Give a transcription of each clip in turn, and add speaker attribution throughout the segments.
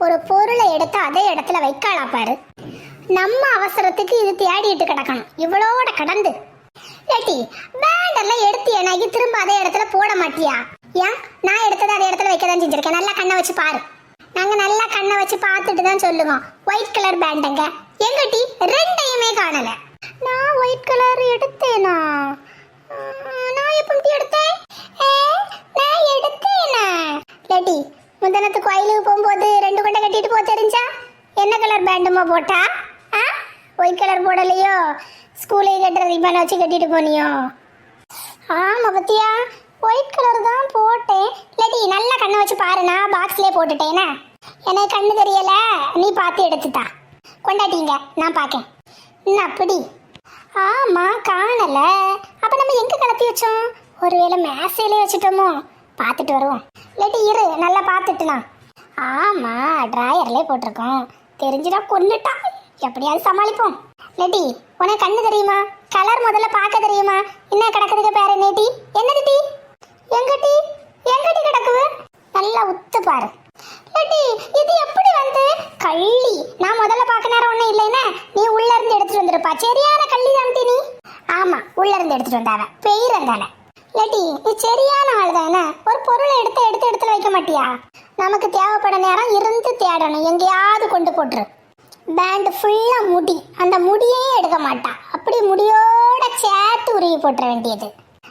Speaker 1: ஒரு பொருளை எடுத்து அதே இடத்துல வைக்கலாம் பாரு. நம்ம அவசரத்துக்கு இது தேடிட்டு கிடக்கணும் இவ்வளோட கடந்து. ஏட்டி பேண்டெல்லாம் எடுத்து எனக்கு திரும்ப அதே இடத்துல போட மாட்டியா? ஏன் நான் எடுத்தது அதே இடத்துல வைக்க தான் செஞ்சிருக்கேன். நல்லா கண்ணை வச்சு பாரு. நாங்கள் நல்லா கண்ணை வச்சு பார்த்துட்டு தான் சொல்லுவோம். ஒயிட் கலர் பேண்டுங்க எங்கட்டி ரெண்டையுமே காணல. நான் ஒயிட் கலர் எடுத்தேனா? நான் எப்படி எடுத்தேன்? நான் எடுத்தேனா? லேட்டி முந்தனத்து கோயிலுக்கு போகும்போது 2 கொண்டை கட்டிட்டு போ தெரிஞ்சா? என்ன கலர் பேண்டுமா போட்டா? ஒயிட் கலர் போடலையோ? ஸ்கூலுக்கு கட்டுற ரிப்பனை வச்சு கட்டிட்டு போனியோ? ஆமா பத்தியா, ஒயிட் கலர் தான் போட்டேன். லேட்டி நல்லா கண்ணை வச்சு பாரு. நான் பாக்ஸ்லேயே போட்டுட்டேனா? எனக்கு கண்ணு தெரியல, நீ பார்த்து எடுத்துட்டா கொண்டாட்டிங்க. நான் பார்க்கேன். என்ன அப்படி? ஆமா காணல. அப்ப நம்ம எங்க கலத்தி வச்சோம்? ஒருவேளை மேசையிலே வச்சுட்டோமோ? பார்த்துட்டு வருவோம். லேட்டி இரு, நல்லா பார்த்துட்டுனா. ஆமா டிராயர்லேயே போட்டிருக்கோம். தெரிஞ்சுட்டா கொண்டுட்டா, எப்படியாவது சமாளிப்போம். லேட்டி உனக்கு கண்ணு தெரியுமா? கலர் முதல்ல பார்க்க தெரியுமா? என்ன கிடக்குதுக்கு பேரு நேட்டி? என்னது டீ? எங்கட்டி எங்கட்டி கிடக்குது? நல்லா உத்து பாரு. லேட்டி இது எப்படி வந்து? கள்ளி. நான் முதல்ல பார்க்க நேரம் ஒன்றும் இல்லைன்னா நீ உள்ள இருந்து எடுத்துட்டு வந்துருப்பா. சரியான கள்ளி தான் நீ. ஆமா உள்ள இருந்து எடுத்துட்டு வந்தாவ பெய்யறந்தானே. லேட்டி நீ சரியான ஆள் தானே. ஒரு பொருளை எடுத்து இடத்துல வைக்க மாட்டியா? நமக்கு தேவைப்பட நேரம் இருந்து தேடணும். எங்கேயாவது கொண்டு போட்டுரு. பேண்ட் ஃபுல்லா முடி, அந்த முடியே எடுக்க மாட்டா. அப்படி முடியோட சேர்த்து உருவி போட்டுற வேண்டியது.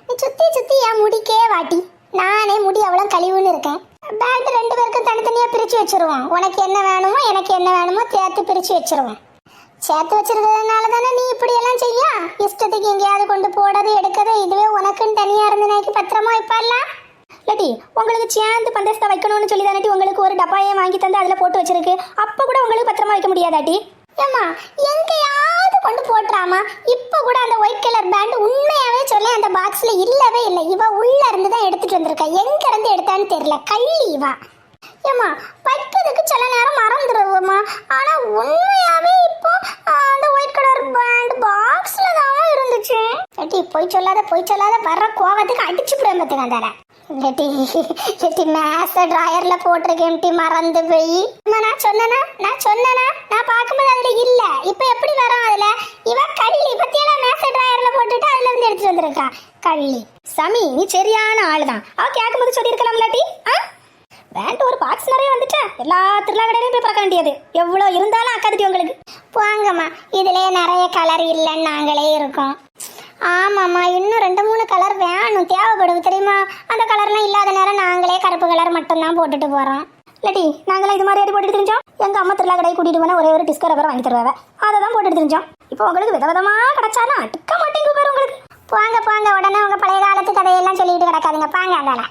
Speaker 1: நீ சுத்தி சுத்தி என் முடிக்கே வாட்டி. நானே முடி அவ்வளோ கழிவுன்னு இருக்கேன். பேண்ட் 2 பேருக்கும் தனித்தனியா பிரிச்சு வச்சிருவோம். உனக்கு என்ன வேணுமோ எனக்கு என்ன வேணுமோ சேர்த்து பிரிச்சு வச்சிருவோம். சேர்த்து வச்சிருக்கிறதுனால தானே நீ இப்படி எல்லாம் செய்ய. இஷ்டத்துக்கு எங்கேயாவது கொண்டு போடுறது எடுக்கிறது. இதுவே உனக்குன்னு தனியா இருந்து நாய்க்கு பத்திரமா வைப்பாடலாம். லேட்டி உங்களுக்கு சேர்ந்து பந்தஸ்தா வைக்கணும்னு சொல்லி தானே உங்களுக்கு ஒரு டப்பாயே வாங்கி தந்து அதில் போட்டு வச்சிருக்கு. அப்போ கூட உங்களுக்கு பத்திரமா வைக்க முடியாதாட்டி? ஏம்மா எங்கேயாவது கொண்டு போட்டுறாமா? இப்போ கூட அந்த ஒயிட் கலர் பேண்ட் உண்மையாவே சொல்ல அந்த பாக்ஸ்ல இல்லவே இல்லை. இவ உள்ள இருந்து தான் எடுத்துட்டு வந்திருக்கா. எங்க இருந்து எடுத்தான்னு தெரியல. கள்ளி இவா. ஏம்மா வைக்கிறதுக்கு சில நேரம் மறந்துடுவோம்மா. ஆனா உண்மையாவே இப்போ அந்த ஒயிட் கலர் பேண்ட் பாக்ஸ்ல தான் இருந்துச்சு. லேட்டி போய் சொல்லாத வர்ற கோவத்துக்கு அடிச்சு விடுவேன் பார்த்துங்க. தானே லேட்டி மேச டிராயர்ல போட்டிருக்கேன் மறந்து போய். நான் சொன்னேனா நான் பார்க்கும்போது அதுல இல்ல. இப்ப எப்படி வரும் அதுல? இவ கள்ளி பத்தியெல்லாம் மேச டிராயர்ல போட்டுட்டு அதுல இருந்து எடுத்துட்டு வந்திருக்கா. கள்ளி. சாமி நீ சரியான ஆளுதான். அவ கேட்கும்போது சொல்லியிருக்கலாம் லேட்டி. வேண்டாம் ஒரு பாக்ஸ் நிறைய வந்துட்டேன். எல்லா திருவிழா கடையிலையும் போய் பார்க்க வேண்டியது. எவ்வளோ இருந்தாலும் அக்காதுட்டி உங்களுக்கு. போங்கம்மா இதுலயே நிறைய கலர் இல்லைன்னு நாங்களே இருக்கோம். ஆமாம்மா இன்னும் 2-3 கலர் வேணும், தேவைப்படுது தெரியுமா? அந்த கலர்லாம் இல்லாத நேரம் நாங்களே கருப்பு கலர் மட்டும்தான் போட்டுட்டு போகிறோம். இல்லாட்டி நாங்களாம் இது மாதிரி அடி போட்டுட்டு தெரிஞ்சோம். எங்கள் அம்மா திருவிழா கடையை கூட்டிகிட்டு போனால் ஒரே ஒரு டிஸ்கோ ரப்பர் வாங்கி தருவாங்க. அதை தான் போட்டுட்டு தெரிஞ்சோம். இப்போ உங்களுக்கு விதவிதமாக கிடச்சாலும் அடுக்க மாட்டேங்க பாரு உங்களுக்கு. போங்க உடனே உங்கள் பழைய காலத்து கதையெல்லாம் சொல்லிட்டு கிடக்காதுங்க. பாங்க அதால